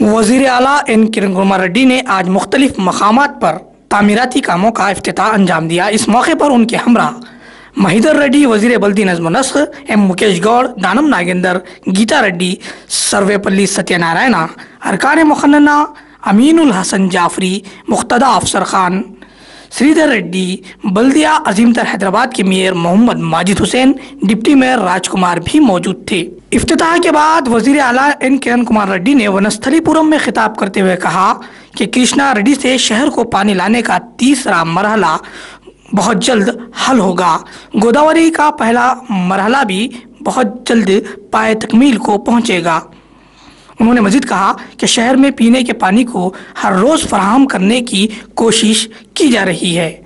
वज़ीर आला एन किरण कुमार रेड्डी ने आज मुख्तलिफ मकामात पर तामीराती कामों का इफ्तिताह अंजाम दिया। इस मौके पर उनके हमरा महिदर रेड्डी, वज़ीर बल्दी नज़्म नस्ख एम मुकेश गौड़, दानम नागेंदर, गीता रेड्डी, सर्वेपल्ली सत्यनारायणा, अरकान मुखन्ना अमीनुल हसन जाफरी, मुख्तदा अफसर खान, श्रीधर रेड्डी, बल्दिया अजीमतर हैदराबाद के mayor Mohammad Majid Hussain, deputy mayor Rajkumar भी मौजूद थे। इफ्तिताह के बाद वज़ीर आला एन किरण कुमार रेड्डी ने वनस्थलीपुरम में खिताब करते हुए कहा कि कृष्णा रेड्डी से शहर को पानी लाने का तीसरा मरहला बहुत जल्द हल होगा। गोदावरी का पहला मरहला भी बहुत जल्द पाए तकमील को पहुंचेगा। उन्होंने मजीद कहा कि शहर में पीने के पानी को हर रोज़ फराहम करने की कोशिश की जा रही है।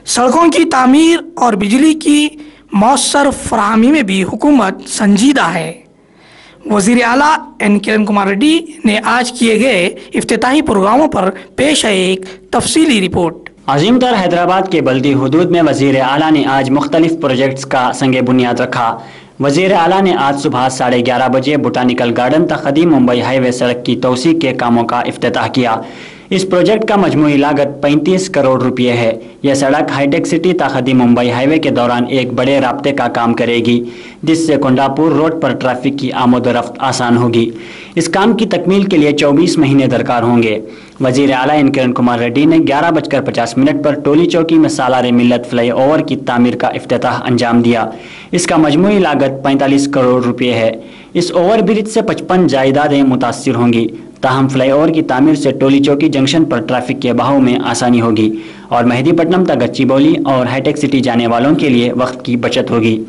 सड़कों की तामीर और बिजली की मौसर फराहमी में भी हुकूमत संजीदा है। वज़ीर आला एन किरण कुमार रेड्डी ने आज किए गए इफ्तिताही प्रोग्रामों पर पेश है एक तफसीली रिपोर्ट। अजीमतर हैदराबाद के बल्दी हुदूद में वज़ीर आला ने आज मुख्तलिफ प्रोजेक्ट्स का संगे बुनियाद रखा। वज़ीर आला ने आज सुबह 11:30 बजे बोटानिकल गार्डन तक कदीम मुंबई हाईवे सड़क की तोसी के कामों का इफ्तिताह किया। इस प्रोजेक्ट का मजमूई लागत 35 करोड़ रुपये है। यह सड़क हाईटेक सिटी तक कदीम मुंबई हाईवे के दौरान एक बड़े राब्ते का काम करेगी, जिससे कोंडापुर रोड पर ट्रैफिक की आमद-ओ-रफ्त आसान होगी। इस काम की तकमील के लिए 24 महीने दरकार होंगे। वज़ीर आला एन किरण कुमार रेड्डी ने 11:50 पर टोली चौकी में सालारे मिल्लत फ्लाई ओवर की तामीर का इफ्तिताह अंजाम दिया। इसका मजमूई लागत 45 करोड़ रुपये है। इस ओवर ब्रिज से 55 जायदादें मुतासिर होंगी। ताहम फ्लाई ओवर की तामीर से टोली चौकी जंक्शन पर ट्रैफिक के बहाव में आसानी होगी और मेहदीपट्टनम तक गच्चीबौली और हाईटेक सिटी जाने वालों के लिए वक्त की बचत होगी।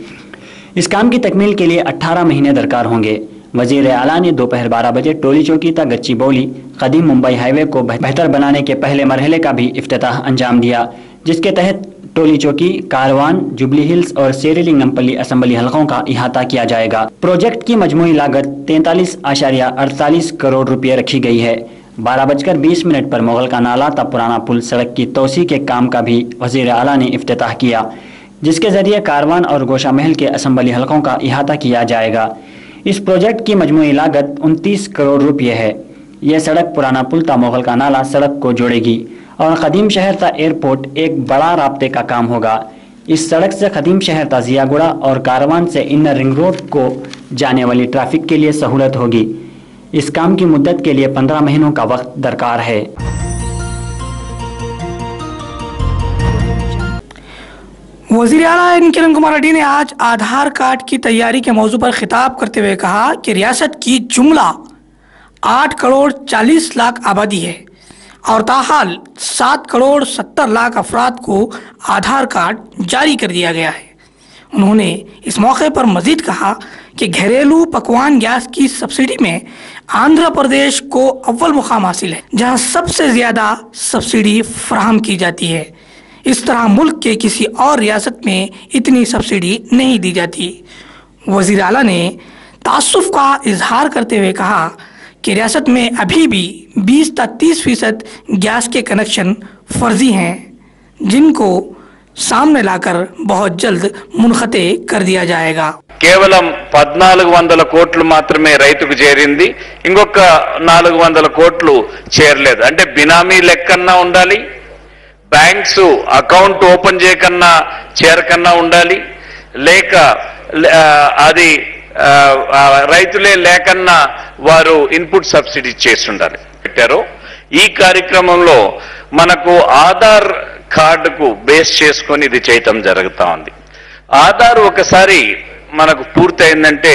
इस काम की तकमील के लिए 18 महीने दरकार होंगे। वज़ीर आला ने दोपहर 12 बजे टोली चौकी तक गच्चीबौली कदीम मुंबई हाईवे को बेहतर बनाने के पहले मरहले का भी इफ्तिताह अंजाम दिया, जिसके तहत टोली चौकी, कारवान, जुबली हिल्स और सेरीलिंगमपल्ली असम्बली हलकों का इहाता किया जाएगा। प्रोजेक्ट की मजमूई लागत 43.48 करोड़ रुपये रखी गई है। 12:20 पर मुगल का नाला तब पुराना पुल सड़क की तोसी के काम का भी वज़ीर आला ने इफ्तिताह किया, जिसके जरिए कारवान और गोशा महल के असम्बली हलकों का इहाता किया जाएगा। इस प्रोजेक्ट की मजमूई लागत 29 करोड़ रुपये है। यह सड़क पुराना पुल ता मुगल का नाला सड़क को जोड़ेगी और कदीम शहर ता एयरपोर्ट एक बड़ा राब्ते का काम होगा। इस सड़क से कदीम शहर ता जियागुड़ा और कारवान से इनर रिंग रोड को जाने वाली ट्रैफिक के लिए सहूलत होगी। इस काम की मुद्दत के लिए 15 महीनों का वक्त दरकार है। वज़ीर आला एन किरण कुमार रेड्डी ने आज आधार कार्ड की तैयारी के मौजू पर खिताब करते हुए कहा कि रियासत की जुमला 8 करोड़ 40 लाख आबादी है और ताहाल 7 करोड़ 70 लाख अफराद को आधार कार्ड जारी कर दिया गया है। उन्होंने इस मौके पर मजीद कहा कि घरेलू पकवान गैस की सब्सिडी में आंध्र प्रदेश को अव्वल मुकाम हासिल है, जहां सबसे ज़्यादा सब्सिडी फराहम की जाती है। इस तरह मुल्क के किसी और रियासत में इतनी सब्सिडी नहीं दी जाती। वज़ीर आला ने तासुफ का इजहार करते हुए कहा कि रियासत में अभी भी 20-30% गैस के कनेक्शन फर्जी हैं, जिनको सामने लाकर बहुत जल्द मुनखते कर दिया जाएगा। కేవలం 1400 కోట్లు మాత్రమే రైతుకు చేరింది, ఇంకొక 400 కోట్లు చేరలేదు. అంటే బినామీ లెక్కన్నా ఉండాలి, బ్యాంక్స్ అకౌంట్ ఓపెన్ చేయకన్నా చేరకన్నా ఉండాలి, లేక అది రైతులే లేకన్నా వారు ఇన్పుట్ సబ్సిడీ చేసి ఉండాలి పెట్టారు. ఈ కార్యక్రమంలో మనకు ఆధార్ కార్డుకు బేస్ చేసుకొని ఇది చేయటం జరుగుతూ ఉంది. ఆధార్ ఒకసారి మనకు పూర్తయిందంటే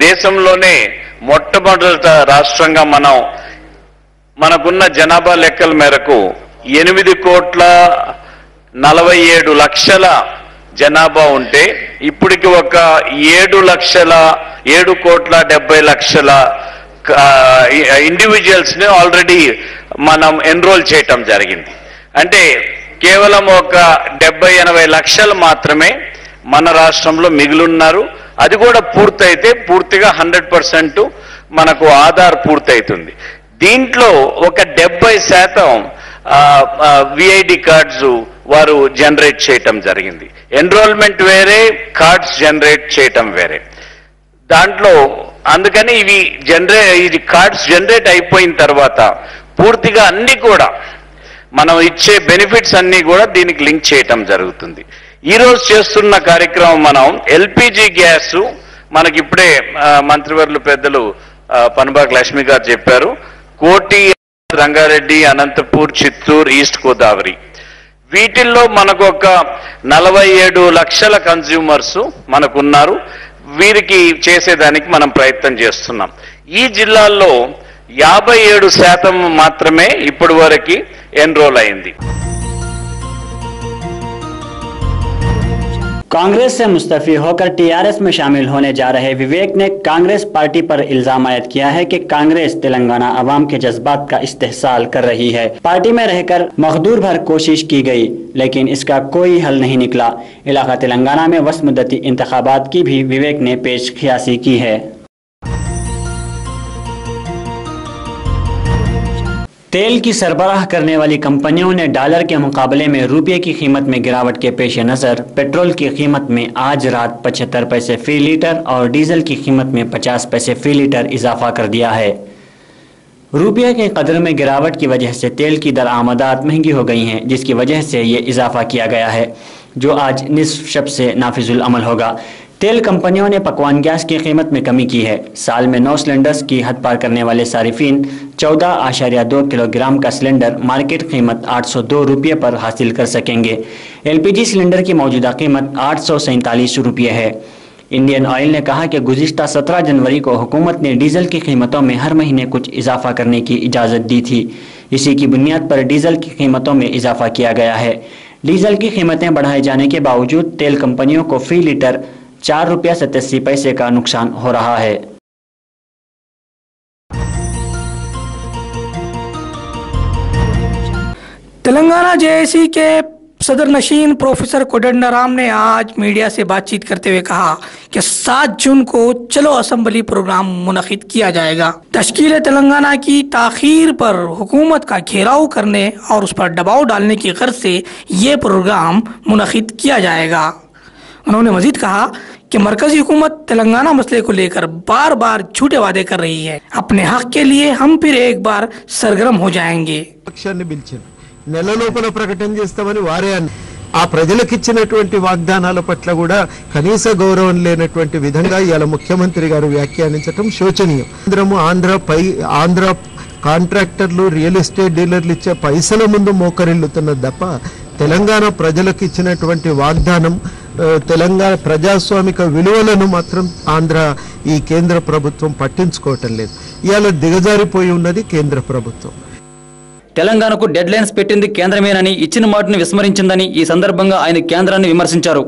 దేశంలోనే మొట్టమొదట రాష్ట్రంగా మనకున్న జనాభా లెక్కల మేరకు 8,47,00,000 జనాభా ఉంటే ఇప్పటికి ఒక 7,70,00,000 ఇండివిజువల్స్ ని ఆల్రెడీ మనం ఎన్రోల్ చేయటం జరిగింది. అంటే కేవలం ఒక 70-80 లక్షలు మాత్రమే మన రాష్ట్రంలో మిగిలిన్నారు. అది కూడా పూర్తయితే పూర్తిగా 100% మనకు ఆధార్ పూర్తయితుంది. దీంట్లో ఒక 70% విఐడి కార్డ్స్ వారు జనరేట్ చేయటం జరిగింది. ఎన్రోల్మెంట్ వేరే, కార్డ్స్ జనరేట్ చేయటం వేరే. దాంట్లో అందుకని ఇది కార్డ్స్ జనరేట్ అయిపోయిన తర్వాత పూర్తిగా అన్ని కూడా మనం ఇచ్చే బెనిఫిట్స్ అన్ని కూడా దీనికి లింక్ చేయటం జరుగుతుంది. ఈ రోజు చేస్తున్న కార్యక్రమం మనం ఎల్పిజి గ్యాస్, మనకి ఇప్పుడే మంత్రివర్యులు పెద్దలు పనబాక లక్ష్మి గారు చెప్పారు, కోటి, రంగారెడ్డి, అనంతపూర్, చిత్తూరు, ఈస్ట్ గోదావరి, వీటిల్లో మనకు ఒక 47 లక్షల కన్స్యూమర్స్ మనకున్నారు. వీరికి చేసేదానికి మనం ప్రయత్నం చేస్తున్నాం. ఈ జిల్లాల్లో 57% మాత్రమే ఇప్పటి వరకు ఎన్రోల్ అయింది. कांग्रेस से मुस्तफी होकर टीआरएस में शामिल होने जा रहे विवेक ने कांग्रेस पार्टी पर इल्जाम आयद किया है कि कांग्रेस तेलंगाना अवाम के जज्बात का इस्तेहसाल कर रही है। पार्टी में रहकर मखदूर भर कोशिश की गई लेकिन इसका कोई हल नहीं निकला। इलाका तेलंगाना में वस्मुद्दती इंतखाबात की भी विवेक ने पेश खियासी की है। तेल की सरबराह करने वाली कंपनियों ने डॉलर के मुकाबले में रुपये की कीमत में गिरावट के पेश नज़र पेट्रोल की कीमत में आज रात 75 पैसे फी लीटर और डीजल की कीमत में 50 पैसे फी लीटर इजाफा कर दिया है। रुपये के कदर में गिरावट की वजह से तेल की दरआमदात महंगी हो गई हैं, जिसकी वजह से ये इजाफा किया गया है, जो आज निस्फ शब से नाफिजुल अमल होगा। तेल कंपनियों ने पकवान गैस की कीमत में कमी की है। साल में 9 सिलेंडर्स की हद पार करने वाले सारिफिन 14.2 किलोग्राम का सिलेंडर मार्केट कीमत 802 रुपये पर हासिल कर सकेंगे। एलपीजी सिलेंडर की मौजूदा कीमत 847 रुपये है। इंडियन ऑयल ने कहा कि गुज़िश्ता 17 जनवरी को हुकूमत ने डीजल की कीमतों में हर महीने कुछ इजाफा करने की इजाज़त दी थी। इसी की बुनियाद पर डीजल की कीमतों में इजाफा किया गया है। डीजल की कीमतें बढ़ाए जाने के बावजूद तेल कंपनियों को फी लीटर 4 रुपया 87 पैसे का नुकसान हो रहा है। तेलंगाना जेएसी के सदर नशीन प्रोफेसर कोदंडराम ने आज मीडिया से बातचीत करते हुए कहा कि 7 जून को चलो असेंबली प्रोग्राम मुनक़िद किया जाएगा। तश्कील तेलंगाना की ताख़ीर पर हुकूमत का घेराव करने और उस पर दबाव डालने की गर्ज से ये प्रोग्राम मुनक़िद किया जाएगा। उन्होंने मजीद कहा कि मरकजी हुकूमत तेलंगाना मसले को लेकर बार बार झूठे वादे कर रही है। अपने हक के लिए हम फिर एक बार सरगर्म हो जाएंगे। పక్షాన్ని పిలిచారు, నెల లోపల ప్రకటన చేస్తామని వారే ఆ ప్రజలకు ఇచ్చినటువంటి వాగ్దానాల పట్ల కూడా కనీస గౌరవం లేనటువంటి విధంగా ఇవాళ ముఖ్యమంత్రి గారు వ్యాఖ్యానించడం శోచనీయం. ఆంధ్ర కాంట్రాక్టర్లు, రియల్ ఎస్టేట్ డీలర్లు ఇచ్చే పైసల ముందు మోకరిల్లుతున్నది తప్ప తెలంగాణ ప్రజలకు ఇచ్చినటువంటి వాగ్దానం, తెలంగాణ ప్రజాస్వామిక విలువలను మాత్రం ఈ కేంద్ర ప్రభుత్వం పట్టించుకోవటం లేదు. ఇవాళ దిగజారిపోయి ఉన్నది కేంద్ర ప్రభుత్వం. తెలంగాణకు డెడ్ లైన్స్ పెట్టింది కేంద్రమేనని, ఇచ్చిన మాటను విస్మరించిందని ఈ సందర్భంగా ఆయన కేంద్రాన్ని విమర్శించారు.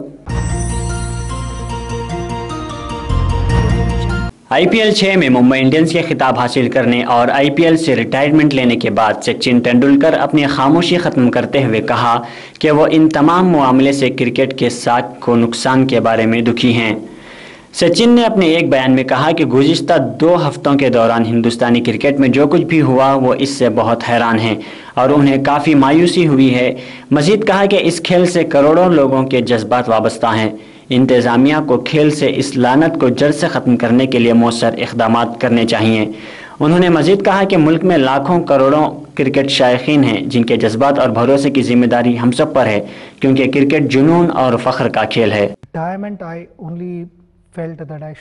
आईपीएल 6 में मुंबई इंडियंस के खिताब हासिल करने और आईपीएल से रिटायरमेंट लेने के बाद सचिन तेंदुलकर अपनी खामोशी ख़त्म करते हुए कहा कि वो इन तमाम मामले से क्रिकेट के साख को नुकसान के बारे में दुखी हैं। सचिन ने अपने एक बयान में कहा कि गुज़िश्ता 2 हफ्तों के दौरान हिंदुस्तानी क्रिकेट में जो कुछ भी हुआ वो इससे बहुत हैरान हैं और उन्हें काफ़ी मायूसी हुई है। मज़ीद कहा कि इस खेल से करोड़ों लोगों के जज्बात वाबस्ता हैं। इंतज़ामिया को खेल से इस लानत को जड़ से ख़त्म करने के लिए मौसर इक़दामात करने चाहिए। उन्होंने मज़ीद कहा कि मुल्क में लाखों करोड़ों क्रिकेट शायकीन हैं जिनके जज्बात और भरोसे की जिम्मेदारी हम सब पर है, क्योंकि क्रिकेट जुनून और फ़ख्र का खेल है। Retirement, I only felt that I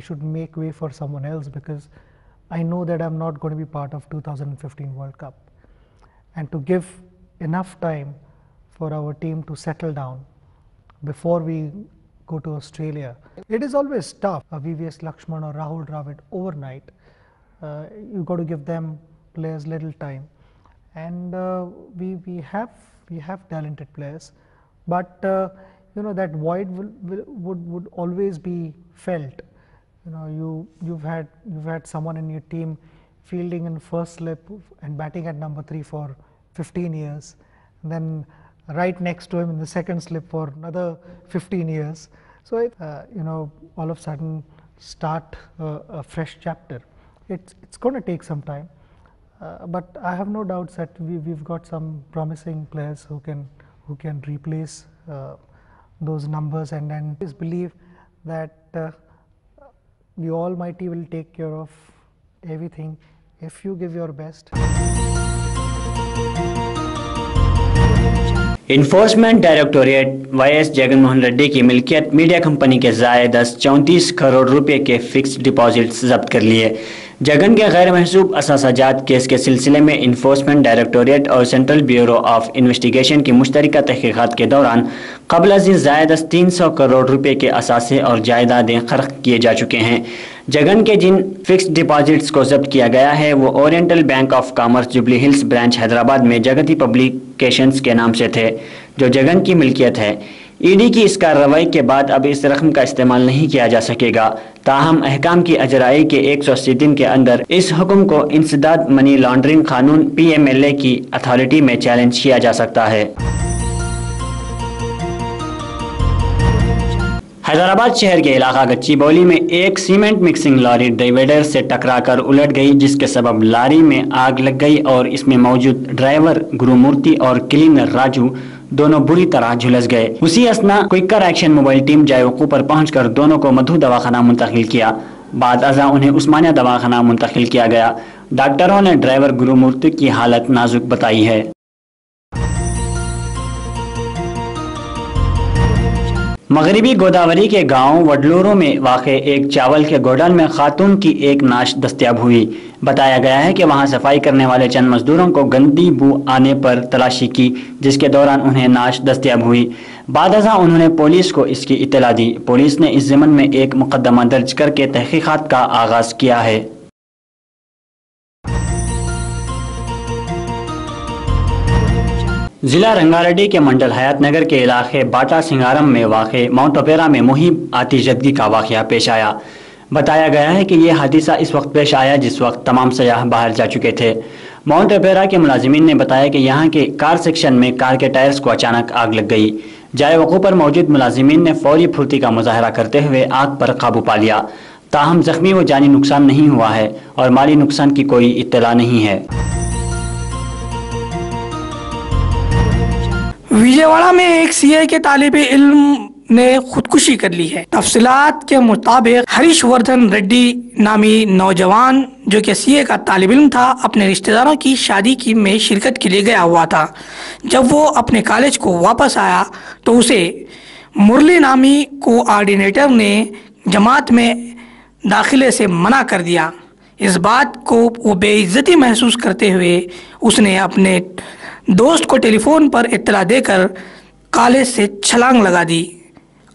should make way for someone else because I know that I'm not going to be part of 2015 World Cup, and to give enough time for our team to settle down before we go to Australia. It is always tough. VVS Lakshman or Rahul Dravid overnight. You got to give them players little time, and we have talented players, but that void would always be felt. You've had someone in your team fielding in first slip and batting at number 3 for 15 years, and then right next to him in the second slip for another 15 years. So all of a sudden start a fresh chapter. It's going to take some time, but I have no doubts that we've got some promising players who can replace those numbers, and just believe that the Almighty will take care of everything if you give your best. Enforcement Directorate YS Jagan Mohan Reddy की मिल्कियत media company के ज़ायद 34 करोड़ रुपए के fixed deposits जब्त कर लिए। जगन के गैर महसूब असासाजात केस के सिलसिले में इन्फोर्समेंट डायरेक्टोरेट और सेंट्रल ब्यूरो ऑफ इन्वेस्टिगेशन की मुश्तरका तहकीकात के दौरान क़ब्ल अज़ ज़ायद 300 करोड़ रुपए के असासे और जायदादें ख़र्क किए जा चुके हैं। जगन के जिन फिक्स्ड डिपॉजिट्स को जब्त किया गया है वो oriental bank of commerce jubilee hills branch Hyderabad में जगती पब्लिकेशंस के नाम से थे, जो जगन की मिल्कियत है। ईडी की इस कार्रवाई के बाद अब इस रकम का इस्तेमाल नहीं किया जा सकेगा। ताहम अहकाम की अजराई के 180 दिन के अंदर इस हुक्म को इंसदाद मनी लॉन्ड्रिंग कानून PMLA की अथॉरिटी में चैलेंज किया जा सकता है। हैदराबाद शहर के इलाका गच्चीबौली में एक सीमेंट मिक्सिंग लॉरी डिवाइडर से टकराकर उलट गई, जिसके सबब लॉरी में आग लग गई और इसमें मौजूद ड्राइवर गुरुमूर्ति और क्लीनर राजू दोनों बुरी तरह झुलस गए। उसी असना क्विकर एक्शन मोबाइल टीम जायवकू पर पहुंचकर दोनों को मधु दवाखाना मुंतकिल किया। बाद अज़ा उन्हें उस्मानिया दवाखाना मुंतकिल किया गया। डॉक्टरों ने ड्राइवर गुरुमूर्ति की हालत नाजुक बताई है। मगरबी गोदावरी के गांव वडलूरू में वाक़ एक चावल के गोडाउन में खातून की एक नाश दस्तयाब हुई। बताया गया है कि वहां सफाई करने वाले चंद मजदूरों को गंदी बू आने पर तलाशी की, जिसके दौरान उन्हें नाश दस्तयाब हुई। बाद अज़ा उन्होंने पुलिस को इसकी इत्तला दी। पुलिस ने इस ज़मन में एक मुकदमा दर्ज करके तहकीकात का आगाज किया है। जिला रंगारेड्डी के मंडल हयात नगर के इलाके बाटा सिंगारम में वाक़े माउंट ओपेरा में मुहिम आतिशजदगी का वाक़या पेश आया। बताया गया है कि यह हादसा इस वक्त पेश आया जिस वक्त तमाम सयाह बाहर जा चुके थे। माउंट ओपेरा के मुलाजिमीन ने बताया कि यहाँ के कार सेक्शन में कार के टायर्स को अचानक आग लग गई। जाए वक़ूफ़ पर मौजूद मुलाजिमीन ने फौरी फुर्ती का मुजाहरा करते हुए आग पर काबू पा लिया। ताहम जख्मी व जानी नुकसान नहीं हुआ है और माली नुकसान की कोई इत्तला नहीं है। विजयवाड़ा में एक सीए के तालिबे इल्म ने खुदकुशी कर ली है। तफसीलात के मुताबिक हरीशवर्धन रेड्डी नामी नौजवान जो कि सीए का तालिब इल्म था, अपने रिश्तेदारों की शादी की में शिरकत के लिए गया हुआ था। जब वो अपने कॉलेज को वापस आया तो उसे मुरली नामी कोऑर्डिनेटर ने जमात में दाखिले से मना कर दिया। इस बात को वो बेइज्जती महसूस करते हुए उसने अपने दोस्त को टेलीफोन पर इत्तला देकर कॉलेज से छलांग लगा दी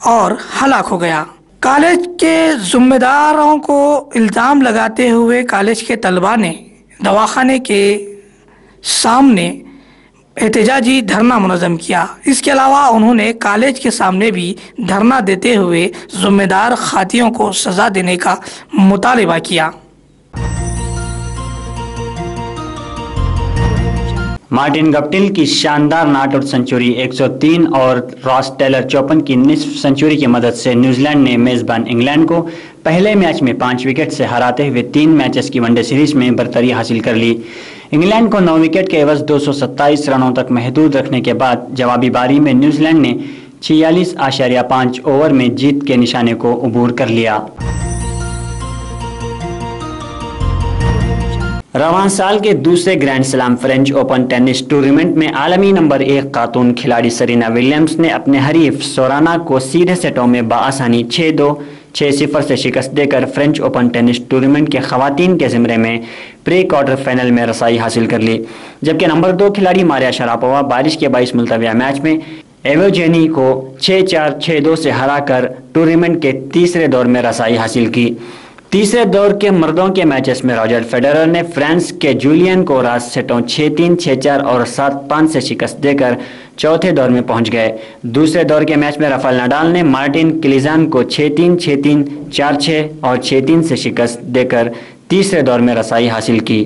और हलाक हो गया। कॉलेज के जिम्मेदारों को इल्ज़ाम लगाते हुए कॉलेज के तलबा ने दवाखाने के सामने एहतजाजी धरना मुनज़्ज़म किया। इसके अलावा उन्होंने कॉलेज के सामने भी धरना देते हुए जिम्मेदार खातियों को सज़ा देने का मुतालबा किया। मार्टिन गप्टिल की शानदार नॉट आउट सेंचुरी 103 और रॉस टेलर 54 की निस्फ सेंचुरी की मदद से न्यूजीलैंड ने मेज़बान इंग्लैंड को पहले मैच में 5 विकेट से हराते हुए 3 मैचेस की वनडे सीरीज में बरतरी हासिल कर ली। इंग्लैंड को 9 विकेट के एवज 227 रनों तक महदूद रखने के बाद जवाबी बारी में न्यूजीलैंड ने 46.5 ओवर में जीत के निशाने को अबूर कर लिया। रवां साल के दूसरे grand slam French open tennis tournament में आलमी नंबर 1 खातून खिलाड़ी सरीना विलियम्स ने अपने हरीफ सोराना को सीधे सेटों में बआसानी 6-2, 6-0 से शिकस्त देकर फ्रेंच ओपन टेनिस टूर्नामेंट के खवातीन के ज़िम्रे में प्री क्वार्टर फाइनल में रसाई हासिल कर ली। जबकि नंबर 2 खिलाड़ी मारिया शरापोवा बारिश के बाइस मुलतविया मैच में एवोजेनी को 6-4, 6-2 से हराकर टूर्नामेंट के तीसरे दौर में रसाई हासिल की। तीसरे दौर के मर्दों के मैचेस में रॉजर फेडरर ने फ्रांस के जूलियन को रात सेटों 6-3, 6-4 और 7-5 से शिकस्त देकर चौथे दौर में पहुंच गए। दूसरे दौर के मैच में राफेल नडाल ने मार्टिन क्लिजान को 6-3, 6-3, 4-6 और 6-3 से शिकस्त देकर तीसरे दौर में रसाई हासिल की।